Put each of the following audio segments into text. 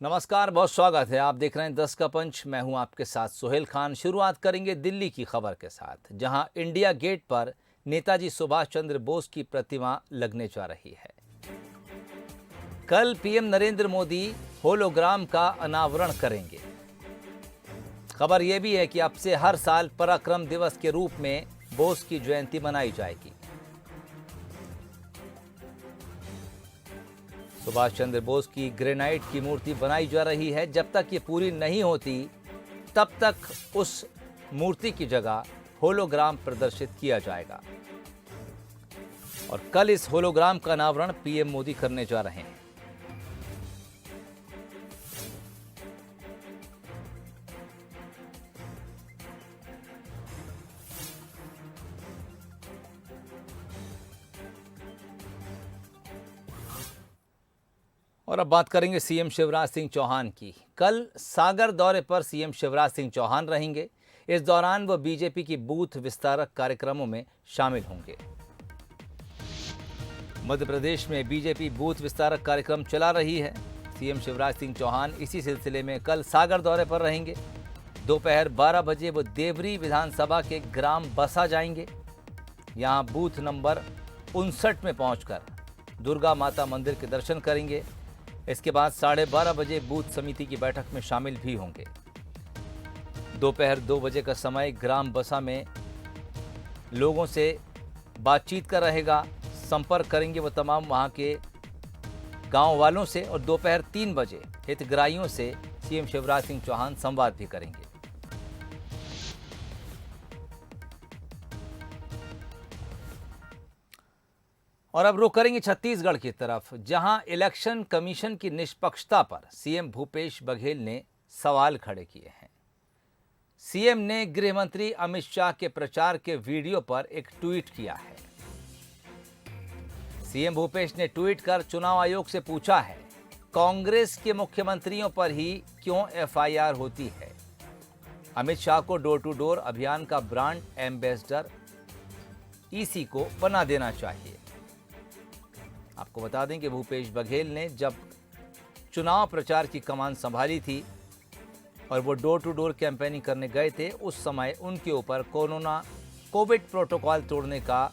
नमस्कार, बहुत स्वागत है। आप देख रहे हैं 10 का पंच। मैं हूं आपके साथ सुहेल खान। शुरुआत करेंगे दिल्ली की खबर के साथ, जहां इंडिया गेट पर नेताजी सुभाष चंद्र बोस की प्रतिमा लगने जा रही है। कल पीएम नरेंद्र मोदी होलोग्राम का अनावरण करेंगे। खबर यह भी है कि अब से हर साल पराक्रम दिवस के रूप में बोस की जयंती मनाई जाएगी। सुभाष चंद्र बोस की ग्रेनाइट की मूर्ति बनाई जा रही है। जब तक ये पूरी नहीं होती तब तक उस मूर्ति की जगह होलोग्राम प्रदर्शित किया जाएगा और कल इस होलोग्राम का अनावरण पीएम मोदी करने जा रहे हैं। और अब बात करेंगे सीएम शिवराज सिंह चौहान की। कल सागर दौरे पर सीएम शिवराज सिंह चौहान रहेंगे। इस दौरान वह बीजेपी की बूथ विस्तारक कार्यक्रमों में शामिल होंगे। मध्य प्रदेश में बीजेपी बूथ विस्तारक कार्यक्रम चला रही है। सीएम शिवराज सिंह चौहान इसी सिलसिले में कल सागर दौरे पर रहेंगे। दोपहर 12 बजे वो देवरी विधानसभा के ग्राम बसा जाएंगे। यहां बूथ नंबर 59 में पहुंचकर दुर्गा माता मंदिर के दर्शन करेंगे। इसके बाद 12:30 बजे बूथ समिति की बैठक में शामिल भी होंगे। दोपहर 2 बजे का समय ग्राम बसा में लोगों से बातचीत का रहेगा। संपर्क करेंगे वो तमाम वहां के गांव वालों से और दोपहर 3 बजे हितग्राहियों से सीएम शिवराज सिंह चौहान संवाद भी करेंगे। और अब रुख करेंगे छत्तीसगढ़ की तरफ, जहां इलेक्शन कमीशन की निष्पक्षता पर सीएम भूपेश बघेल ने सवाल खड़े किए हैं। सीएम ने गृह मंत्री अमित शाह के प्रचार के वीडियो पर एक ट्वीट किया है। सीएम भूपेश ने ट्वीट कर चुनाव आयोग से पूछा है, कांग्रेस के मुख्यमंत्रियों पर ही क्यों एफआईआर होती है? अमित शाह को डोर टू डोर अभियान का ब्रांड एम्बेसडर ईसी को बना देना चाहिए। आपको बता दें कि भूपेश बघेल ने जब चुनाव प्रचार की कमान संभाली थी और वो डोर टू डोर कैंपेनिंग करने गए थे, उस समय उनके ऊपर कोविड प्रोटोकॉल तोड़ने का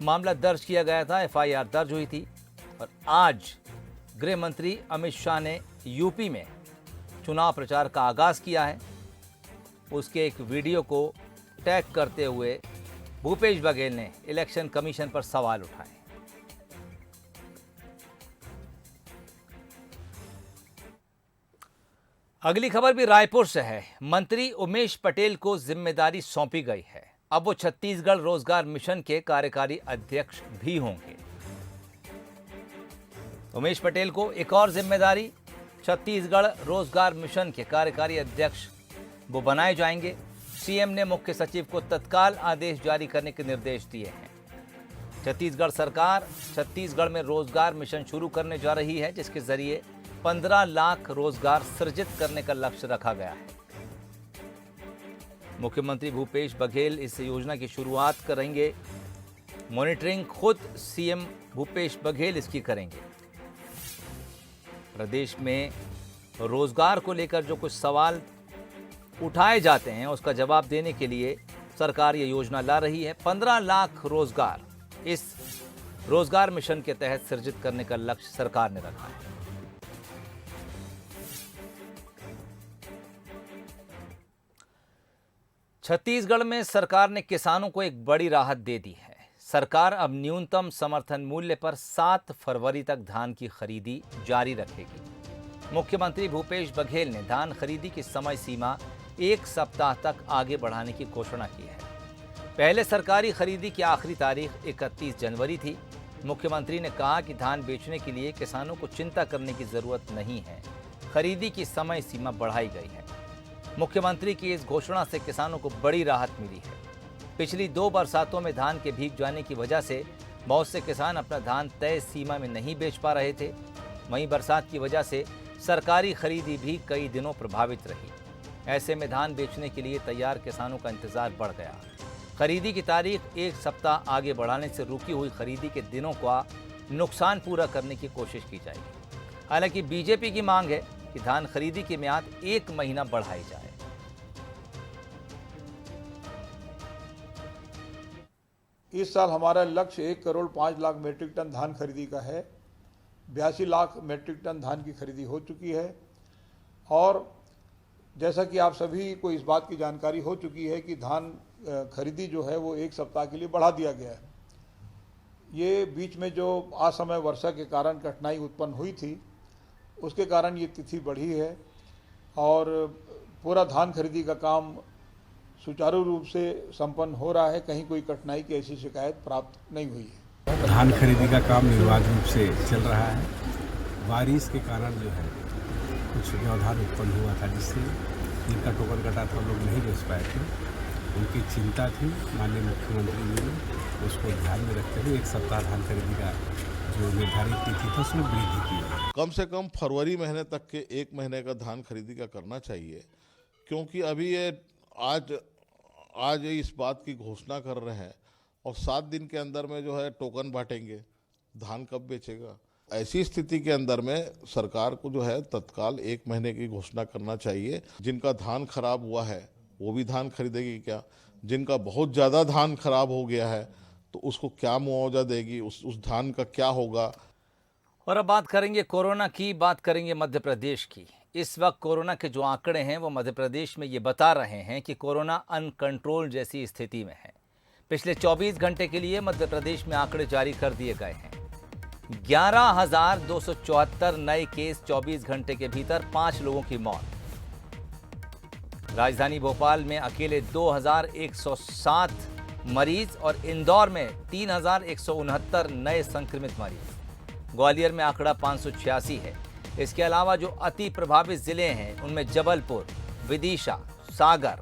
मामला दर्ज किया गया था, एफआईआर दर्ज हुई थी। और आज गृह मंत्री अमित शाह ने यूपी में चुनाव प्रचार का आगाज़ किया है। उसके एक वीडियो को टैग करते हुए भूपेश बघेल ने इलेक्शन कमीशन पर सवाल उठाए। अगली खबर भी रायपुर से है। मंत्री उमेश पटेल को जिम्मेदारी सौंपी गई है। अब वो छत्तीसगढ़ रोजगार मिशन के कार्यकारी अध्यक्ष भी होंगे। उमेश पटेल को एक और जिम्मेदारी, छत्तीसगढ़ रोजगार मिशन के कार्यकारी अध्यक्ष वो बनाए जाएंगे। सीएम ने मुख्य सचिव को तत्काल आदेश जारी करने के निर्देश दिए हैं। छत्तीसगढ़ सरकार छत्तीसगढ़ में रोजगार मिशन शुरू करने जा रही है, जिसके जरिए 15 लाख रोजगार सृजित करने का लक्ष्य रखा गया है। मुख्यमंत्री भूपेश बघेल इस योजना की शुरुआत करेंगे। मॉनिटरिंग खुद सीएम भूपेश बघेल इसकी करेंगे। प्रदेश में रोजगार को लेकर जो कुछ सवाल उठाए जाते हैं, उसका जवाब देने के लिए सरकार ये योजना ला रही है। 15 लाख रोजगार इस रोजगार मिशन के तहत सृजित करने का लक्ष्य सरकार ने रखा है। छत्तीसगढ़ में सरकार ने किसानों को एक बड़ी राहत दे दी है। सरकार अब न्यूनतम समर्थन मूल्य पर 7 फरवरी तक धान की खरीदी जारी रखेगी। मुख्यमंत्री भूपेश बघेल ने धान खरीदी की समय सीमा 1 सप्ताह तक आगे बढ़ाने की घोषणा की है। पहले सरकारी खरीदी की आखिरी तारीख 31 जनवरी थी। मुख्यमंत्री ने कहा कि धान बेचने के लिए किसानों को चिंता करने की जरूरत नहीं है। खरीदी की समय सीमा बढ़ाई गई है। मुख्यमंत्री की इस घोषणा से किसानों को बड़ी राहत मिली है। पिछली 2 बरसातों में धान के भीग जाने की वजह से बहुत से किसान अपना धान तय सीमा में नहीं बेच पा रहे थे। वहीं बरसात की वजह से सरकारी खरीदी भी कई दिनों प्रभावित रही। ऐसे में धान बेचने के लिए तैयार किसानों का इंतजार बढ़ गया। खरीदी की तारीख 1 सप्ताह आगे बढ़ाने से रुकी हुई खरीदी के दिनों का नुकसान पूरा करने की कोशिश की जाएगी। हालांकि बीजेपी की मांग है कि धान खरीदी की मियाद 1 महीना बढ़ाई जाए। इस साल हमारा लक्ष्य 1,05,00,000 मीट्रिक टन धान खरीदी का है। 82 लाख मीट्रिक टन धान की खरीदी हो चुकी है और जैसा कि आप सभी को इस बात की जानकारी हो चुकी है कि धान खरीदी जो है वो 1 सप्ताह के लिए बढ़ा दिया गया है। ये बीच में जो असमय वर्षा के कारण कठिनाई उत्पन्न हुई थी, उसके कारण ये तिथि बढ़ी है और पूरा धान खरीदी का काम सुचारू रूप से संपन्न हो रहा है। कहीं कोई कठिनाई की ऐसी शिकायत प्राप्त नहीं हुई है। धान खरीदी का काम निर्बाध रूप से चल रहा है। बारिश के कारण जो है कुछ व्यवधान उत्पन्न हुआ था, जिससे जिनका टोकन कटा था लोग नहीं बेच पाए थे। उनकी चिंता थी, माननीय मुख्यमंत्री जी ने उसको ध्यान में रखते हुए 1 सप्ताह धान खरीदी का जो निर्धारित तिथि था उसमें वृद्धि की। कम से कम फरवरी महीने तक के 1 महीने का धान खरीदी का करना चाहिए, क्योंकि अभी ये आज इस बात की घोषणा कर रहे हैं और 7 दिन के अंदर में जो है टोकन बांटेंगे, धान कब बेचेगा। ऐसी स्थिति के अंदर में सरकार को जो है तत्काल 1 महीने की घोषणा करना चाहिए। जिनका धान खराब हुआ है वो भी धान खरीदेगी क्या, जिनका बहुत ज़्यादा धान खराब हो गया है तो उसको क्या मुआवजा देगी, उस धान का क्या होगा। और अब बात करेंगे कोरोना की, बात करेंगे मध्य प्रदेश की। इस वक्त कोरोना के जो आंकड़े हैं वो मध्य प्रदेश में ये बता रहे हैं कि कोरोना अनकंट्रोल जैसी स्थिति में है। पिछले 24 घंटे के लिए मध्य प्रदेश में आंकड़े जारी कर दिए गए हैं। 11,274 नए केस 24 घंटे के भीतर, 5 लोगों की मौत। राजधानी भोपाल में अकेले 2,107 मरीज और इंदौर में 3,169 नए संक्रमित मरीज। ग्वालियर में आंकड़ा 586 है। इसके अलावा जो अति प्रभावित जिले हैं उनमें जबलपुर, विदिशा, सागर।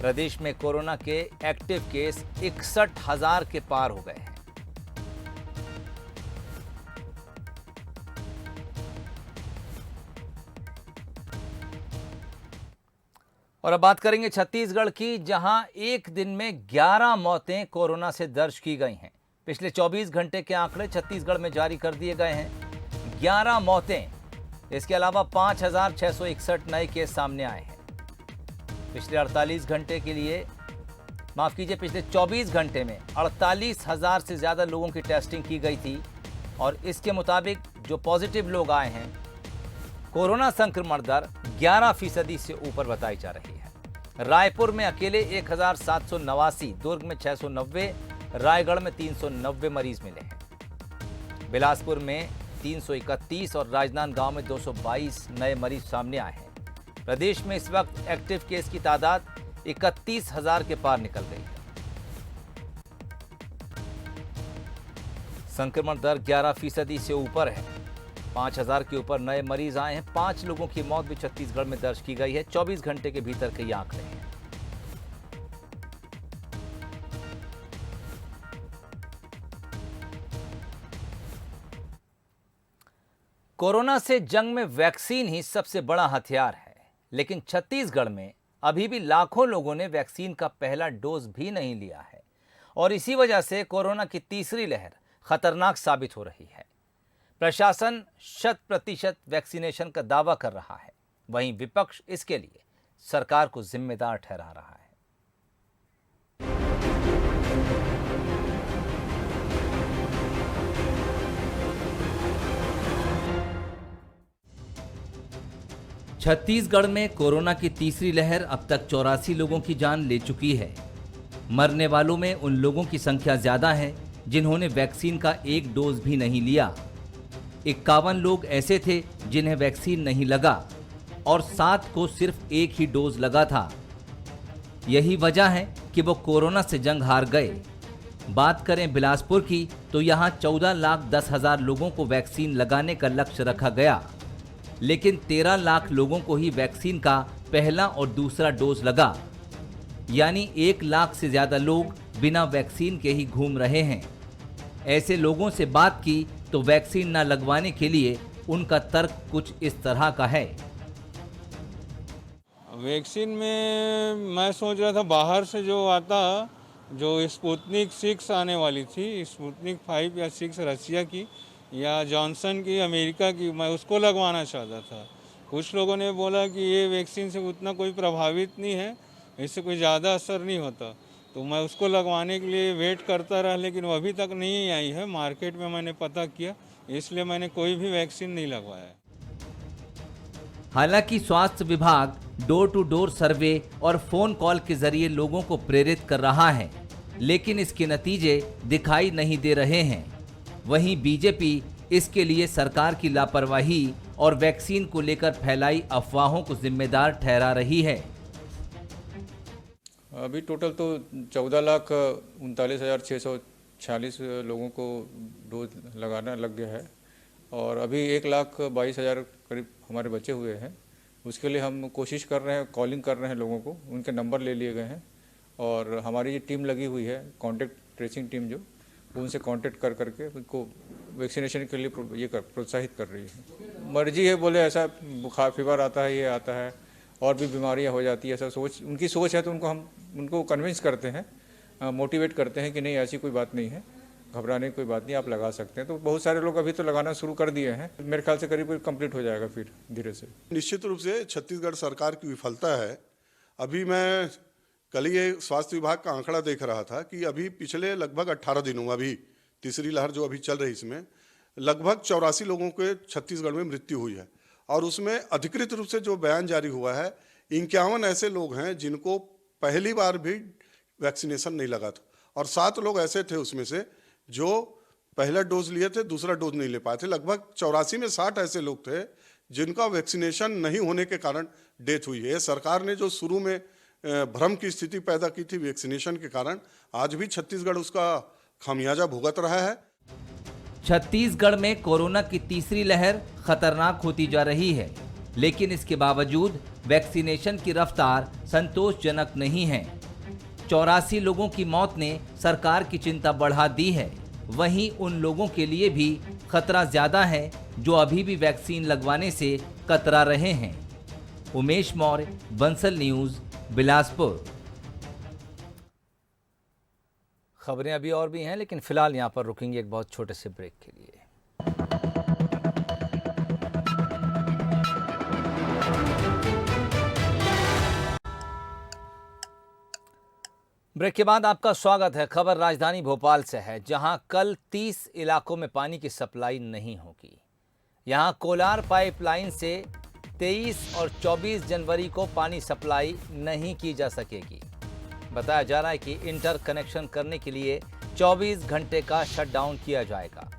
प्रदेश में कोरोना के एक्टिव केस 61,000 के पार हो गए हैं। और अब बात करेंगे छत्तीसगढ़ की, जहां एक दिन में 11 मौतें कोरोना से दर्ज की गई हैं। पिछले 24 घंटे के आंकड़े छत्तीसगढ़ में जारी कर दिए गए हैं। 11 मौतें। इसके अलावा 5,661 नए केस सामने आए हैं। पिछले 48 घंटे के लिए, माफ कीजिए, पिछले 24 घंटे में 48,000 से ज़्यादा लोगों की टेस्टिंग की गई थी और इसके मुताबिक जो पॉजिटिव लोग आए हैं, कोरोना संक्रमण दर 11% से ऊपर बताई जा रही है। रायपुर में अकेले 1,789, दुर्ग में 690, रायगढ़ में 390 मरीज मिले हैं। बिलासपुर में 331 और राजनांदगांव में 222 नए मरीज सामने आए हैं। प्रदेश में इस वक्त एक्टिव केस की तादाद 31,000 के पार निकल गई है। संक्रमण दर 11% से ऊपर है। 5,000 के ऊपर नए मरीज आए हैं। 5 लोगों की मौत भी छत्तीसगढ़ में दर्ज की गई है। 24 घंटे के भीतर के ये आंकड़े हैं। कोरोना से जंग में वैक्सीन ही सबसे बड़ा हथियार है, लेकिन छत्तीसगढ़ में अभी भी लाखों लोगों ने वैक्सीन का पहला डोज भी नहीं लिया है और इसी वजह से कोरोना की तीसरी लहर खतरनाक साबित हो रही है। प्रशासन 100% वैक्सीनेशन का दावा कर रहा है, वहीं विपक्ष इसके लिए सरकार को जिम्मेदार ठहरा रहा है। छत्तीसगढ़ में कोरोना की तीसरी लहर अब तक 84 लोगों की जान ले चुकी है। मरने वालों में उन लोगों की संख्या ज्यादा है जिन्होंने वैक्सीन का एक डोज भी नहीं लिया। 51 लोग ऐसे थे जिन्हें वैक्सीन नहीं लगा और 7 को सिर्फ एक ही डोज लगा था। यही वजह है कि वो कोरोना से जंग हार गए। बात करें बिलासपुर की तो यहाँ 14,10,000 लोगों को वैक्सीन लगाने का लक्ष्य रखा गया, लेकिन 13 लाख लोगों को ही वैक्सीन का पहला और दूसरा डोज लगा, यानी 1 लाख से ज्यादा लोग बिना वैक्सीन के ही घूम रहे हैं। ऐसे लोगों से बात की तो वैक्सीन न लगवाने के लिए उनका तर्क कुछ इस तरह का है। वैक्सीन में मैं सोच रहा था बाहर से जो आता, जो स्पुतनिक 6 आने वाली थी, स्पुतनिक 5 या 6 रशिया की, या जॉनसन की अमेरिका की, मैं उसको लगवाना चाहता था। कुछ लोगों ने बोला कि ये वैक्सीन से उतना कोई प्रभावित नहीं है, इससे कोई ज़्यादा असर नहीं होता, तो मैं उसको लगवाने के लिए वेट करता रहा, लेकिन वो अभी तक नहीं आई है। मार्केट में मैंने पता किया, इसलिए मैंने कोई भी वैक्सीन नहीं लगवाया। हालांकि स्वास्थ्य विभाग डोर टू डोर सर्वे और फोन कॉल के जरिए लोगों को प्रेरित कर रहा है, लेकिन इसके नतीजे दिखाई नहीं दे रहे हैं। वहीं बीजेपी इसके लिए सरकार की लापरवाही और वैक्सीन को लेकर फैलाई अफवाहों को जिम्मेदार ठहरा रही है। अभी टोटल तो 14,39,646 लोगों को डोज लगाना लग गया है और अभी 1,22,000 करीब हमारे बचे हुए हैं। उसके लिए हम कोशिश कर रहे हैं, कॉलिंग कर रहे हैं लोगों को, उनके नंबर ले लिए गए हैं और हमारी टीम लगी हुई है, कॉन्टैक्ट ट्रेसिंग टीम, जो उनसे कांटेक्ट कर करके उनको वैक्सीनेशन के लिए ये प्रोत्साहित कर रही है। मर्जी है, बोले ऐसा बुखार फीवर आता है, ये आता है और भी बीमारियां हो जाती है, ऐसा सोच उनकी सोच है, तो उनको कन्विंस करते हैं, मोटिवेट करते हैं कि नहीं ऐसी कोई बात नहीं है, घबराने की कोई बात नहीं, आप लगा सकते हैं। तो बहुत सारे लोग अभी तो लगाना शुरू कर दिए हैं। मेरे ख्याल से करीब कंप्लीट हो जाएगा फिर धीरे से। निश्चित रूप से छत्तीसगढ़ सरकार की विफलता है। अभी मैं कल ये स्वास्थ्य विभाग का आंकड़ा देख रहा था कि अभी पिछले लगभग 18 दिनों में, अभी तीसरी लहर जो अभी चल रही, इसमें लगभग 84 लोगों के छत्तीसगढ़ में मृत्यु हुई है और उसमें अधिकृत रूप से जो बयान जारी हुआ है 51 ऐसे लोग हैं जिनको पहली बार भी वैक्सीनेशन नहीं लगा था और 7 लोग ऐसे थे उसमें से जो पहला डोज लिए थे, दूसरा डोज नहीं ले पाए थे। लगभग 84 में 60 ऐसे लोग थे जिनका वैक्सीनेशन नहीं होने के कारण डेथ हुई है। सरकार ने जो शुरू में भ्रम की स्थिति पैदा की थी वैक्सीनेशन के कारण, आज भी छत्तीसगढ़ उसका खामियाजा भुगत रहा है। छत्तीसगढ़ में कोरोना की तीसरी लहर खतरनाक होती जा रही है, लेकिन इसके बावजूद वैक्सीनेशन की रफ्तार संतोषजनक नहीं है। 84 लोगों की मौत ने सरकार की चिंता बढ़ा दी है। वहीं उन लोगों के लिए भी खतरा ज्यादा है जो अभी भी वैक्सीन लगवाने से कतरा रहे हैं। उमेश मौर्य, बंसल न्यूज, बिलासपुर। खबरें अभी और भी हैं, लेकिन फिलहाल यहां पर रुकेंगे एक बहुत छोटे से ब्रेक के लिए। ब्रेक के बाद आपका स्वागत है। खबर राजधानी भोपाल से है, जहां कल 30 इलाकों में पानी की सप्लाई नहीं होगी। यहां कोलार पाइपलाइन से 23 और 24 जनवरी को पानी सप्लाई नहीं की जा सकेगी। बताया जा रहा है कि इंटर कनेक्शन करने के लिए 24 घंटे का शटडाउन किया जाएगा।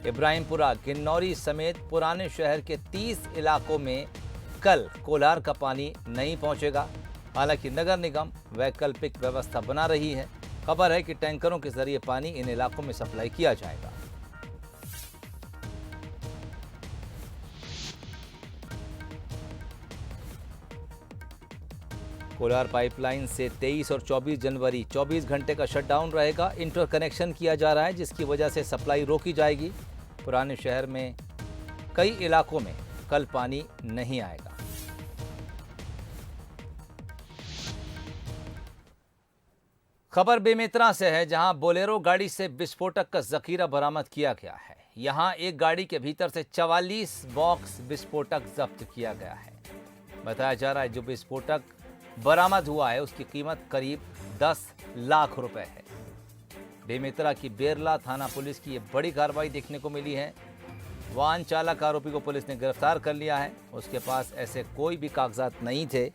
इब्राहिमपुरा, किन्नौरी समेत पुराने शहर के 30 इलाकों में कल कोलार का पानी नहीं पहुंचेगा। हालांकि नगर निगम वैकल्पिक व्यवस्था बना रही है। खबर है कि टैंकरों के जरिए पानी इन इलाकों में सप्लाई किया जाएगा। कोलार पाइपलाइन से 23 और 24 जनवरी 24 घंटे का शटडाउन रहेगा। इंटर कनेक्शन किया जा रहा है, जिसकी वजह से सप्लाई रोकी जाएगी। पुराने शहर में कई इलाकों में कल पानी नहीं आएगा। खबर बेमेतरा से है, जहां बोलेरो गाड़ी से विस्फोटक का जखीरा बरामद किया गया है। यहां एक गाड़ी के भीतर से 44 बॉक्स विस्फोटक जब्त किया गया है। बताया जा रहा है जो विस्फोटक बरामद हुआ है उसकी कीमत करीब 10 लाख रुपए है। बेमेतरा की बेरला थाना पुलिस की ये बड़ी कार्रवाई देखने को मिली है। वाहन चालक आरोपी को पुलिस ने गिरफ्तार कर लिया है। उसके पास ऐसे कोई भी कागजात नहीं थे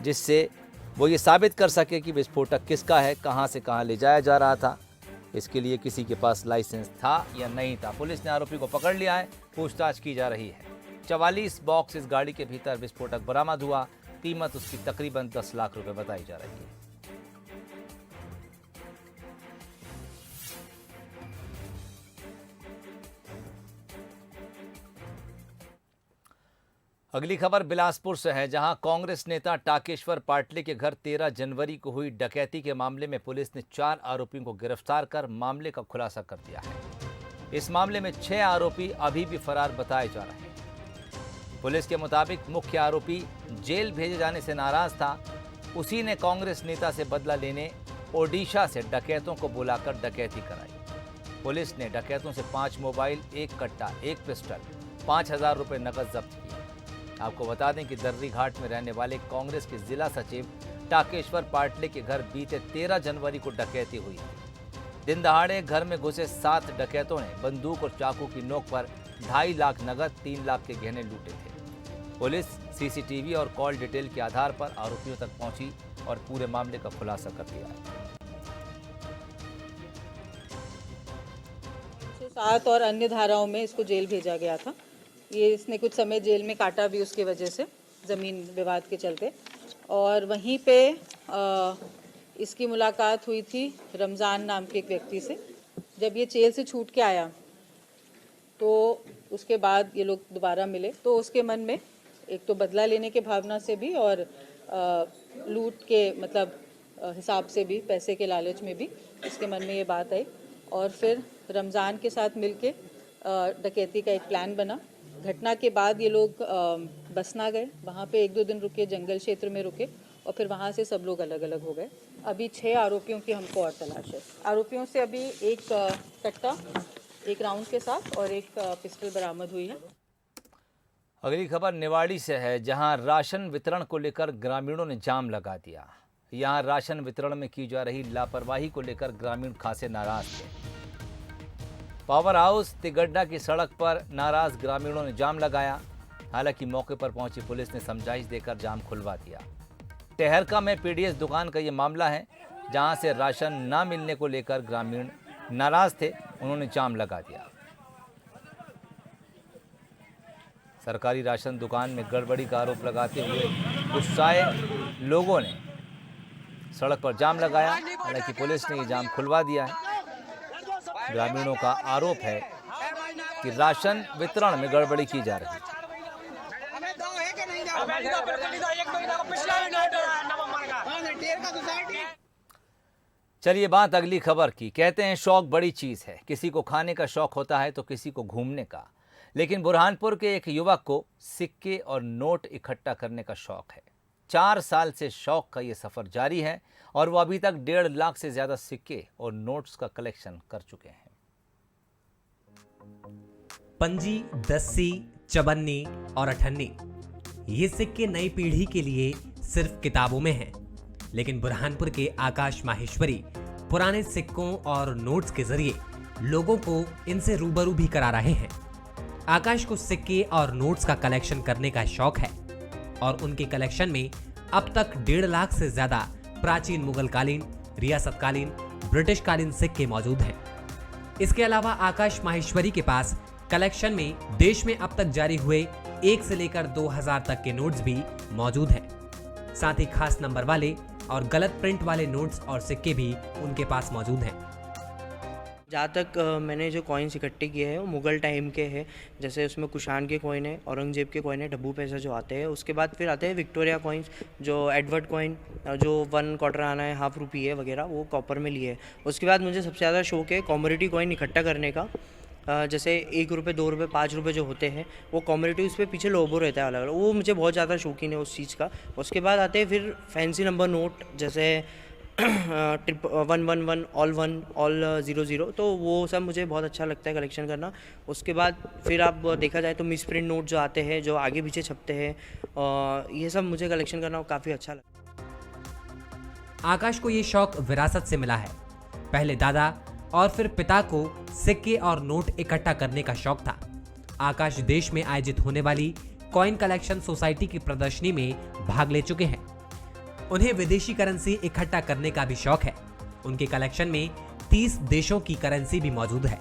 जिससे वो ये साबित कर सके कि विस्फोटक किसका है, कहां से कहां ले जाया जा रहा था। इसके लिए किसी के पास लाइसेंस था या नहीं था। पुलिस ने आरोपी को पकड़ लिया है, पूछताछ की जा रही है। 44 बॉक्स इस गाड़ी के भीतर विस्फोटक बरामद हुआ। कीमत उसकी तकरीबन 10 लाख रुपए बताई जा रही है। अगली खबर बिलासपुर से है, जहां कांग्रेस नेता टाकेश्वर पाटले के घर 13 जनवरी को हुई डकैती के मामले में पुलिस ने 4 आरोपियों को गिरफ्तार कर मामले का खुलासा कर दिया है। इस मामले में 6 आरोपी अभी भी फरार बताए जा रहे हैं। पुलिस के मुताबिक मुख्य आरोपी जेल भेजे जाने से नाराज था। उसी ने कांग्रेस नेता से बदला लेने ओडिशा से डकैतों को बुलाकर डकैती कराई। पुलिस ने डकैतों से 5 मोबाइल, 1 कट्टा, 1 पिस्टल, 5,000 रुपये नकद जब्त किए। आपको बता दें कि दर्री घाट में रहने वाले कांग्रेस के जिला सचिव टाकेश्वर पाटले के घर बीते 13 जनवरी को डकैती हुई थी। दिन दहाड़े घर में घुसे 7 डकैतों ने बंदूक और चाकू की नोक पर 2.5 लाख नगद, 3 लाख के गहने लूटे थे। पुलिस सीसीटीवी और कॉल डिटेल के आधार पर आरोपियों तक पहुंची और पूरे मामले का खुलासा कर दिया है। 7 और अन्य धाराओं में इसको जेल भेजा गया था। ये इसने कुछ समय जेल में काटा भी उसकी वजह से, ज़मीन विवाद के चलते। और वहीं पे इसकी मुलाकात हुई थी रमज़ान नाम के एक व्यक्ति से। जब ये जेल से छूट के आया तो उसके बाद ये लोग दोबारा मिले, तो उसके मन में एक तो बदला लेने के भावना से भी और लूट के मतलब हिसाब से भी, पैसे के लालच में भी इसके मन में ये बात आई। और फिर रमज़ान के साथ मिलके डकैती का एक प्लान बना। घटना के बाद ये लोग बसना गए, वहाँ पे 1-2 दिन रुके, जंगल क्षेत्र में रुके और फिर वहाँ से सब लोग अलग अलग हो गए। अभी 6 आरोपियों की हमको और तलाश है। आरोपियों से अभी 1 कट्टा, 1 राउंड के साथ और 1 पिस्टल बरामद हुई है। अगली खबर निवाड़ी से है, जहां राशन वितरण को लेकर ग्रामीणों ने जाम लगा दिया। यहां राशन वितरण में की जा रही लापरवाही को लेकर ग्रामीण खासे नाराज थे। पावर हाउस तिगड्डा की सड़क पर नाराज ग्रामीणों ने जाम लगाया। हालांकि मौके पर पहुंची पुलिस ने समझाइश देकर जाम खुलवा दिया। टेहरका में पीडीएस दुकान का ये मामला है, जहां से राशन न मिलने को लेकर ग्रामीण नाराज थे, उन्होंने जाम लगा दिया। सरकारी राशन दुकान में गड़बड़ी का आरोप लगाते हुए गुस्साए लोगों ने सड़क पर जाम लगाया। हालांकि पुलिस ने ये जाम खुलवा दिया है। ग्रामीणों का आरोप है कि राशन वितरण में गड़बड़ी की जा रही है। चलिए बात अगली खबर की। कहते हैं शौक बड़ी चीज है, किसी को खाने का शौक होता है तो किसी को घूमने का। लेकिन बुरहानपुर के एक युवक को सिक्के और नोट इकट्ठा करने का शौक है। 4 साल से शौक का ये सफर जारी है और वो अभी तक 1.5 लाख से ज्यादा सिक्के और नोट्स का कलेक्शन कर चुके हैं। पंजी, दस्सी, चवन्नी और अठन्नी, ये सिक्के नई पीढ़ी के लिए सिर्फ किताबों में हैं, लेकिन बुरहानपुर के आकाश माहेश्वरी पुराने सिक्कों और नोट्स के जरिए लोगों को इनसे रूबरू भी करा रहे हैं। आकाश को सिक्के और नोट्स का कलेक्शन करने का शौक है और उनके कलेक्शन में अब तक 1.5 लाख से ज्यादा प्राचीन मुगलकालीन, रियासतकालीन, ब्रिटिशकालीन सिक्के मौजूद हैं। इसके अलावा आकाश माहेश्वरी के पास कलेक्शन में देश में अब तक जारी हुए 1 से लेकर 2000 तक के नोट्स भी मौजूद हैं। साथ ही खास नंबर वाले और गलत प्रिंट वाले नोट्स और सिक्के भी उनके पास मौजूद हैं। जहाँ तक मैंने जो कॉइन्स इकट्ठे किए हैं वो मुग़ल टाइम के हैं, जैसे उसमें कुशान के कॉइन है, औरंगजेब के कॉइन है, डब्बू पैसा जो आते हैं। उसके बाद फिर आते हैं विक्टोरिया कॉइन्स, जो एडवर्ड कॉइन जो 1 क्वार्टर आना है, हाफ रुपी है वगैरह, वो कॉपर में लिए है। उसके बाद मुझे सबसे ज़्यादा शौक है कॉमोडिटी कॉइन इकट्ठा करने का। जैसे 1 रुपये, 2 रुपये, 5 रुपये जो होते हैं वो कॉमोडिटी, उस पर पीछे लोगो रहता है अलग अलग, वो मुझे बहुत ज़्यादा शौकीन है उस चीज़ का। उसके बाद आते हैं फिर फैंसी नंबर नोट, जैसे 111, ऑल 1, ऑल 00, तो वो सब मुझे बहुत अच्छा लगता है कलेक्शन करना। उसके बाद फिर आप देखा जाए तो मिस प्रिंट नोट जो आते हैं, जो आगे पीछे छपते हैं, ये सब मुझे कलेक्शन करना काफ़ी अच्छा लगता है। आकाश को ये शौक विरासत से मिला है। पहले दादा और फिर पिता को सिक्के और नोट इकट्ठा करने का शौक था। आकाश देश में आयोजित होने वाली कॉइन कलेक्शन सोसाइटी की प्रदर्शनी में भाग ले चुके हैं। उन्हें विदेशी करेंसी इकट्ठा करने का भी शौक है। उनके कलेक्शन में 30 देशों की करेंसी भी मौजूद है।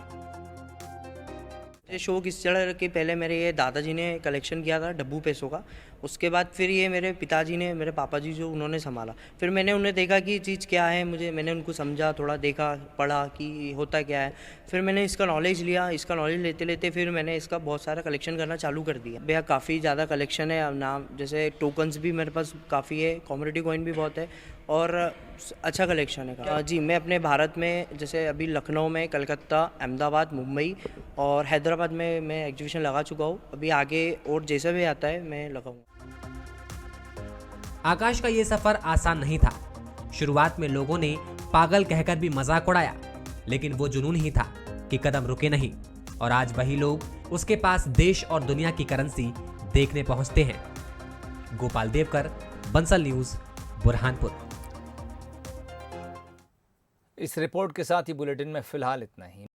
ये शौक इस तरह कि पहले मेरे ये दादाजी ने कलेक्शन किया था डब्बू पैसों का। उसके बाद फिर ये मेरे पिताजी ने, मेरे पापा जी जो, उन्होंने संभाला। फिर मैंने उन्हें देखा कि ये चीज़ क्या है, मैंने उनको समझा, थोड़ा देखा, पढ़ा कि होता क्या है। फिर मैंने इसका नॉलेज लिया। इसका नॉलेज लेते लेते फिर मैंने इसका बहुत सारा कलेक्शन करना चालू कर दिया। भैया काफ़ी ज़्यादा कलेक्शन है। नाम जैसे टोकन्स भी मेरे पास काफ़ी है, कॉमोडिटी कॉइन भी बहुत है और अच्छा कलेक्शन है। जी, मैं अपने भारत में जैसे अभी लखनऊ में, कलकत्ता, अहमदाबाद, मुंबई और हैदराबाद में मैं एग्जीबिशन लगा चुका हूँ। अभी आगे और जैसा भी आता है मैं लगाऊंगा। आकाश का ये सफर आसान नहीं था। शुरुआत में लोगों ने पागल कहकर भी मजाक उड़ाया, लेकिन वो जुनून ही था कि कदम रुके नहीं और आज वही लोग उसके पास देश और दुनिया की करेंसी देखने पहुंचते हैं। गोपाल देवकर, बंसल न्यूज, बुरहानपुर। इस रिपोर्ट के साथ ही बुलेटिन में फिलहाल इतना ही।